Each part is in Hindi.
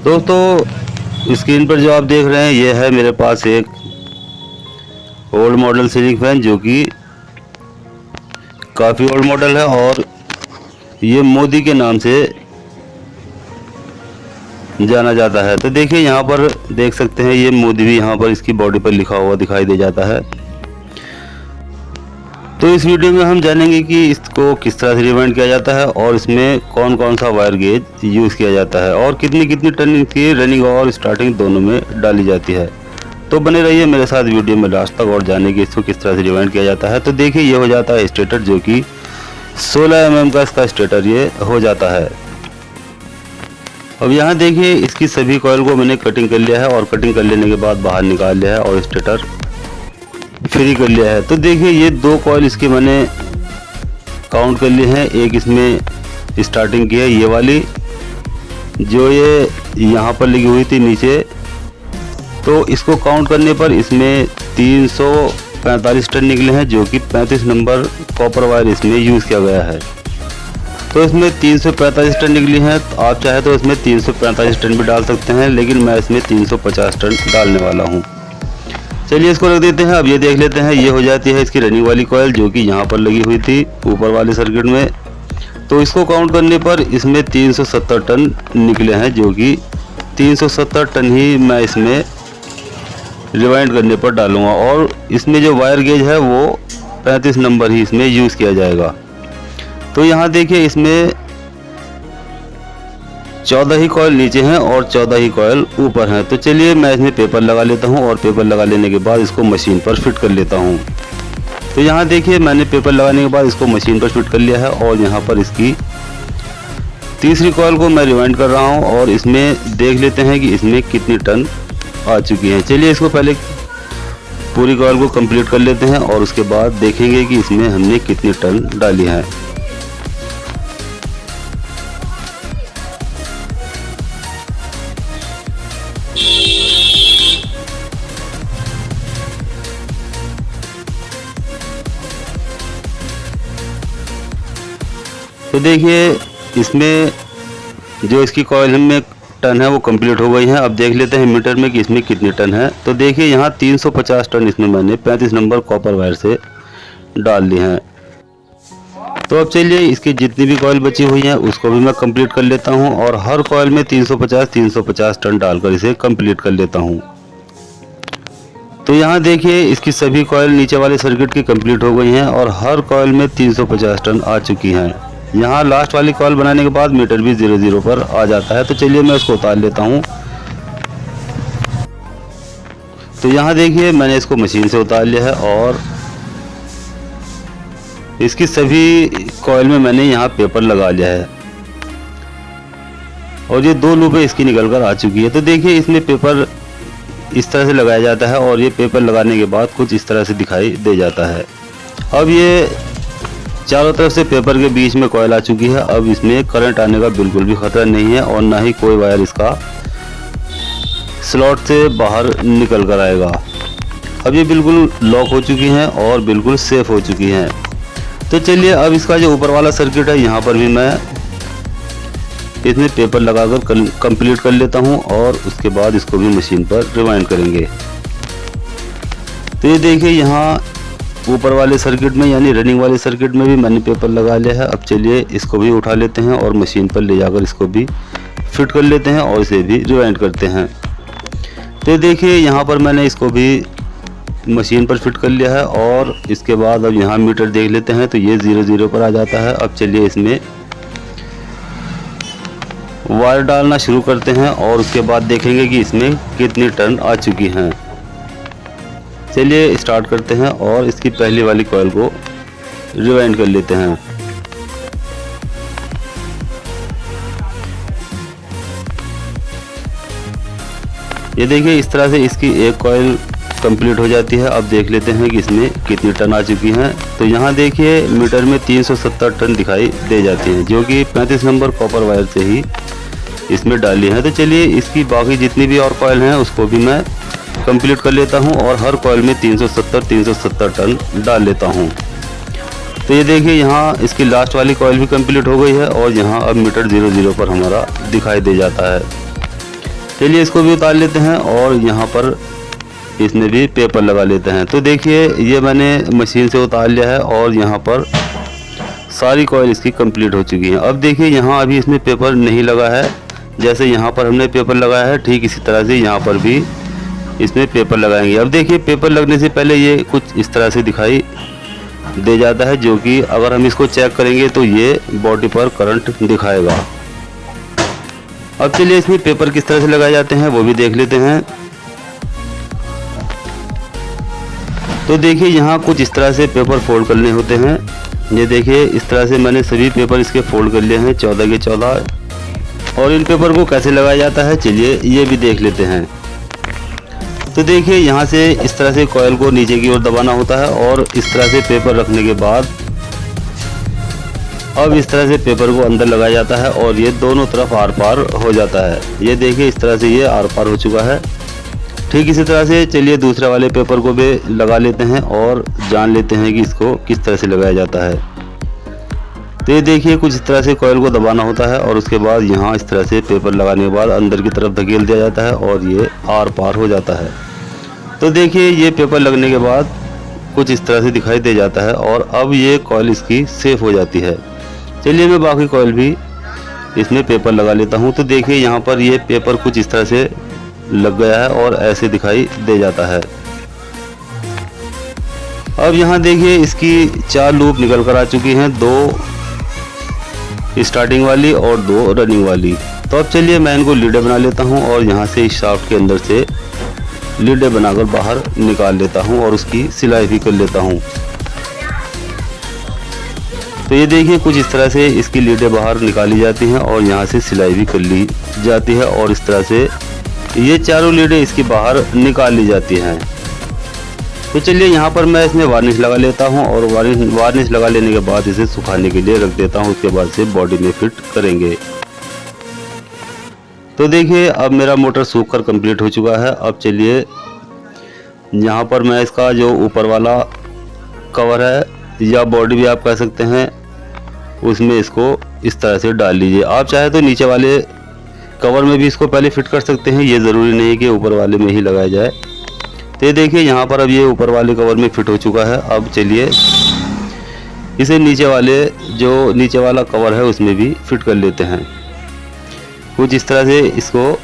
दोस्तों स्क्रीन पर जो आप देख रहे हैं ये है मेरे पास एक ओल्ड मॉडल सीलिंग फैन जो कि काफ़ी ओल्ड मॉडल है और ये मोदी के नाम से जाना जाता है। तो देखिए यहाँ पर देख सकते हैं ये मोदी भी यहाँ पर इसकी बॉडी पर लिखा हुआ दिखाई दे जाता है। तो इस वीडियो में हम जानेंगे कि इसको किस तरह से रिवाइंड किया जाता है और इसमें कौन कौन सा वायर गेज यूज़ किया जाता है और कितनी कितनी टर्निंग की रनिंग और स्टार्टिंग दोनों में डाली जाती है। तो बने रहिए मेरे साथ वीडियो में लास्ट तक और जानेंगे कि इसको किस तरह से रिवाइंड किया जाता है। तो देखिए ये हो जाता है स्टेटर, जो कि 16 mm का इसका स्टेटर ये हो जाता है। अब यहाँ देखिए इसकी सभी कॉइल को मैंने कटिंग कर लिया है और कटिंग कर लेने के बाद बाहर निकाल लिया है और स्टेटर फ्री कर लिया है। तो देखिए ये दो कॉइल इसके मैंने काउंट कर लिए हैं। एक इसमें स्टार्टिंग की है ये वाली जो ये यहाँ पर लगी हुई थी नीचे, तो इसको काउंट करने पर इसमें 345 टन निकले हैं, जो कि 35 नंबर कॉपर वायर इसमें यूज़ किया गया है। तो इसमें 345 टन निकली हैं। तो आप चाहे तो इसमें 345 टन भी डाल सकते हैं, लेकिन मैं इसमें 350 टन डालने वाला हूँ। चलिए इसको रख देते हैं। अब ये देख लेते हैं, ये हो जाती है इसकी रनिंग वाली कॉइल जो कि यहाँ पर लगी हुई थी ऊपर वाले सर्किट में। तो इसको काउंट करने पर इसमें 370 टन निकले हैं, जो कि 370 टन ही मैं इसमें रिवाइंड करने पर डालूंगा और इसमें जो वायर गेज है वो 35 नंबर ही इसमें यूज़ किया जाएगा। तो यहाँ देखिए इसमें 14 ही कॉइल नीचे हैं और 14 ही कॉइल ऊपर हैं। तो चलिए मैं इसमें पेपर लगा लेता हूँ और पेपर लगा लेने के बाद इसको मशीन पर फिट कर लेता हूँ। तो यहाँ देखिए मैंने पेपर लगाने के बाद इसको मशीन पर फिट कर लिया है और यहाँ पर इसकी तीसरी कॉइल को मैं रिवाइंड कर रहा हूँ और इसमें देख लेते हैं कि इसमें कितनी टन आ चुकी हैं। चलिए इसको पहले पूरी कॉइल को कंप्लीट कर लेते हैं और उसके बाद देखेंगे कि इसमें हमने कितनी टन डाली है। तो देखिए इसमें जो इसकी कॉइल में टन है वो कंप्लीट हो गई है। अब देख लेते हैं मीटर में कि इसमें कितनी टन है। तो देखिए यहाँ 350 टन इसमें मैंने 35 नंबर कॉपर वायर से डाल दी हैं। तो अब चलिए इसकी जितनी भी कॉइल बची हुई हैं उसको भी मैं कंप्लीट कर लेता हूँ और हर कॉइल में 350 टन डालकर इसे कंप्लीट कर लेता हूँ। तो यहाँ देखिए इसकी सभी कॉइल नीचे वाले सर्किट की कंप्लीट हो गई हैं और हर कॉइल में 350 टन आ चुकी हैं। यहाँ लास्ट वाली कॉइल बनाने के बाद मीटर भी 00 पर आ जाता है। तो चलिए मैं उसको उतार लेता हूँ। तो यहाँ देखिए मैंने इसको मशीन से उतार लिया है और इसकी सभी कॉइल में मैंने यहाँ पेपर लगा लिया है और ये 2 लूपें इसकी निकल कर आ चुकी है। तो देखिए इसमें पेपर इस तरह से लगाया जाता है और ये पेपर लगाने के बाद कुछ इस तरह से दिखाई दे जाता है। अब ये चारों तरफ से पेपर के बीच में कॉइल आ चुकी है। अब इसमें करंट आने का बिल्कुल भी खतरा नहीं है और ना ही कोई वायर इसका स्लॉट से बाहर निकल कर आएगा। अब ये बिल्कुल लॉक हो चुकी हैं और बिल्कुल सेफ हो चुकी हैं। तो चलिए अब इसका जो ऊपर वाला सर्किट है यहाँ पर भी मैं इसमें पेपर लगाकर कंप्लीट कर लेता हूँ और उसके बाद इसको भी मशीन पर रिवाइंड करेंगे। तो ये देखिए यहाँ ऊपर वाले सर्किट में यानी रनिंग वाले सर्किट में भी मैंने पेपर लगा लिया है। अब चलिए इसको भी उठा लेते हैं और मशीन पर ले जाकर इसको भी फिट कर लेते हैं और इसे भी रिवाइंड करते हैं। तो देखिए यहाँ पर मैंने इसको भी मशीन पर फिट कर लिया है और इसके बाद अब यहाँ मीटर देख लेते हैं। तो ये 00 पर आ जाता है। अब चलिए इसमें वायर डालना शुरू करते हैं और उसके बाद देखेंगे कि इसमें कितनी टन आ चुकी हैं। चलिए स्टार्ट करते हैं और इसकी पहली वाली कॉइल को रिवाइंड कर लेते हैं। ये देखिए इस तरह से इसकी एक कॉइल कंप्लीट हो जाती है। अब देख लेते हैं कि इसमें कितनी टन आ चुकी हैं। तो यहाँ देखिए मीटर में 370 टन दिखाई दे जाती हैं, जो कि 35 नंबर कॉपर वायर से ही इसमें डाली है। तो चलिए इसकी बाकी जितनी भी और कॉइल हैं उसको भी मैं कंप्लीट कर लेता हूं और हर कॉइल में 370 टन डाल लेता हूं। तो ये देखिए यहाँ इसकी लास्ट वाली कॉइल भी कंप्लीट हो गई है और यहाँ अब मीटर 00 पर हमारा दिखाई दे जाता है। चलिए इसको भी उतार लेते हैं और यहाँ पर इसमें भी पेपर लगा लेते हैं। तो देखिए ये मैंने मशीन से उतार लिया है और यहाँ पर सारी कॉइल इसकी कंप्लीट हो चुकी है। अब देखिए यहाँ अभी इसमें पेपर नहीं लगा है, जैसे यहाँ पर हमने पेपर लगाया है ठीक इसी तरह से यहाँ पर भी इसमें पेपर लगाएंगे। अब देखिए पेपर लगने से पहले ये कुछ इस तरह से दिखाई दे जाता है, जो कि अगर हम इसको चेक करेंगे तो ये बॉडी पर करंट दिखाएगा। अब चलिए इसमें पेपर किस तरह से लगाए जाते हैं वो भी देख लेते हैं। तो देखिए यहाँ कुछ इस तरह से पेपर फोल्ड करने होते हैं। ये देखिए इस तरह से मैंने सभी पेपर इसके फोल्ड कर लिए हैं 14 के 14। और इन पेपर को कैसे लगाया जाता है चलिए ये भी देख लेते हैं। तो देखिए यहाँ से इस तरह से कॉइल को नीचे की ओर दबाना होता है और इस तरह से पेपर रखने के बाद अब इस तरह से पेपर को अंदर लगाया जाता है और ये दोनों तरफ आर पार हो जाता है। ये देखिए इस तरह से ये आर पार हो चुका है। ठीक इसी तरह से चलिए दूसरे वाले पेपर को भी लगा लेते हैं और जान लेते हैं कि इसको किस तरह से लगाया जाता है। तो ये देखिए कुछ इस तरह से कॉइल को दबाना होता है और उसके बाद यहाँ इस तरह से पेपर लगाने के बाद अंदर की तरफ धकेल दिया जाता है और ये आर पार हो जाता है। तो देखिए ये पेपर लगने के बाद कुछ इस तरह से दिखाई दे जाता है और अब ये कॉइल इसकी सेफ हो जाती है। चलिए मैं बाकी कॉइल भी इसमें पेपर लगा लेता हूँ। तो देखिए यहाँ पर ये पेपर कुछ इस तरह से लग गया है और ऐसे दिखाई दे जाता है। अब यहाँ देखिए इसकी 4 लूप निकल कर आ चुकी हैं, 2 स्टार्टिंग वाली और 2 रनिंग वाली। तो अब चलिए मैं इनको लीडे बना लेता हूँ और यहाँ से इस शाफ्ट के अंदर से लीडे बनाकर बाहर निकाल लेता हूँ और उसकी सिलाई भी कर लेता हूँ। तो ये देखिए कुछ इस तरह से इसकी लीडे बाहर निकाली जाती हैं और यहाँ से सिलाई भी कर ली जाती है और इस तरह से ये चारों लीडें इसकी बाहर निकाल ली जाती हैं। तो चलिए यहाँ पर मैं इसमें वार्निश लगा लेता हूँ और वार्निश लगा लेने के बाद इसे सुखाने के लिए रख देता हूँ। उसके बाद से बॉडी में फिट करेंगे। तो देखिए अब मेरा मोटर सूख कर कंप्लीट हो चुका है। अब चलिए यहाँ पर मैं इसका जो ऊपर वाला कवर है या बॉडी भी आप कह सकते हैं, उसमें इसको इस तरह से डाल लीजिए। आप चाहे तो नीचे वाले कवर में भी इसको पहले फिट कर सकते हैं, ये ज़रूरी नहीं कि ऊपर वाले में ही लगाया जाए। तो ये देखिए यहाँ पर अब ये ऊपर वाले कवर में फिट हो चुका है। अब चलिए इसे नीचे वाला कवर है उसमें भी फिट कर लेते हैं। कुछ इस तरह से इसको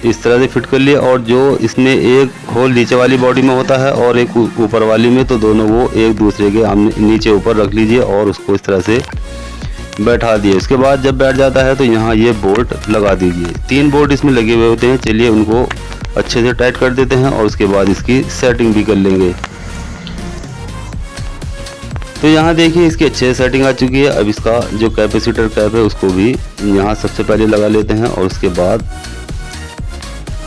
इस तरह से फिट कर लिए और जो इसमें एक होल नीचे वाली बॉडी में होता है और एक ऊपर वाली में, तो दोनों वो एक दूसरे के नीचे ऊपर रख लीजिए और उसको इस तरह से बैठा दिए। उसके बाद जब बैठ जाता है तो यहाँ ये बोल्ट लगा दीजिए। 3 बोल्ट इसमें लगे हुए होते हैं। चलिए उनको अच्छे से टाइट कर देते हैं और उसके बाद इसकी सेटिंग भी कर लेंगे। तो यहाँ देखिए इसकी अच्छे से सेटिंग आ चुकी है। अब इसका जो कैपेसिटर कैप है उसको भी यहाँ सबसे पहले लगा लेते हैं और उसके बाद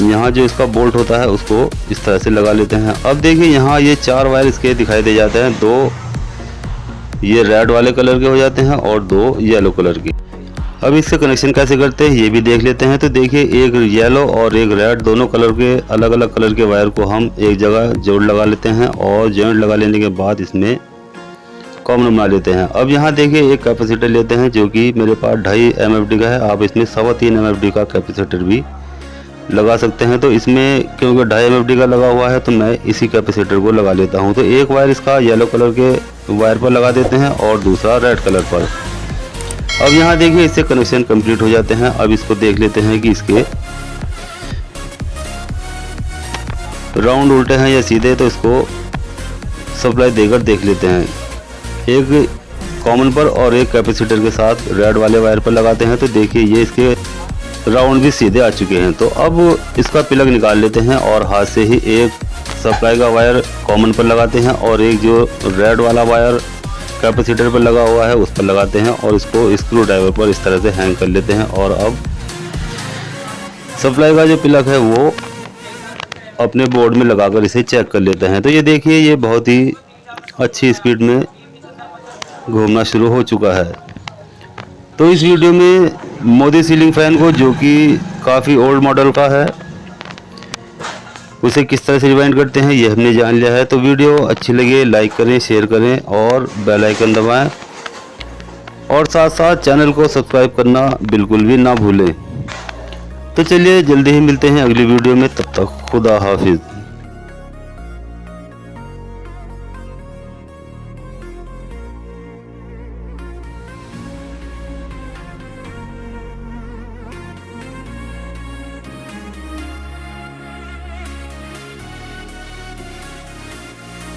यहाँ जो इसका बोल्ट होता है उसको इस तरह से लगा लेते हैं। अब देखिए यहाँ ये 4 वायर इसके दिखाई दे जाते हैं, 2 ये रेड वाले कलर के हो जाते हैं और 2 येलो कलर के। अब इससे कनेक्शन कैसे करते हैं ये भी देख लेते हैं। तो देखिए एक येलो और एक रेड दोनों कलर के अलग अलग कलर के वायर को हम एक जगह जोड़ लगा लेते हैं और जॉइंट लगा लेने के बाद इसमें कॉमन बना लेते हैं। अब यहाँ देखिए एक कैपेसिटर लेते हैं जो कि मेरे पास 2.5 MFD का है। आप इसमें 3.25 MFD का कैपेसिटर भी लगा सकते हैं। तो इसमें क्योंकि 2.5 MFD का लगा हुआ है तो मैं इसी कैपेसिटर को लगा लेता हूँ। तो एक वायर इसका येलो कलर के वायर पर लगा देते हैं और दूसरा रेड कलर पर। अब यहाँ देखिए इससे कनेक्शन कंप्लीट हो जाते हैं। अब इसको देख लेते हैं कि इसके राउंड उल्टे हैं या सीधे, तो इसको सप्लाई देकर देख लेते हैं। एक कॉमन पर और एक कैपेसिटर के साथ रेड वाले वायर पर लगाते हैं। तो देखिए ये इसके राउंड भी सीधे आ चुके हैं। तो अब इसका प्लग निकाल लेते हैं और हाथ से ही एक सप्लाई का वायर कॉमन पर लगाते हैं और एक जो रेड वाला वायर कैपेसिटर पर लगा हुआ है उस पर लगाते हैं और इसको स्क्रू ड्राइवर पर इस तरह से हैंग कर लेते हैं। और अब सप्लाई का जो प्लग है वो अपने बोर्ड में लगाकर इसे चेक कर लेते हैं। तो ये देखिए ये बहुत ही अच्छी स्पीड में घूमना शुरू हो चुका है। तो इस वीडियो में मोदी सीलिंग फैन को, जो कि काफ़ी ओल्ड मॉडल का है, उसे किस तरह से रिवाइंड करते हैं ये हमने जान लिया है। तो वीडियो अच्छी लगे लाइक करें, शेयर करें और बेल आइकन दबाएं और साथ साथ चैनल को सब्सक्राइब करना बिल्कुल भी ना भूलें। तो चलिए जल्दी ही मिलते हैं अगली वीडियो में, तब तक खुदा हाफिज़।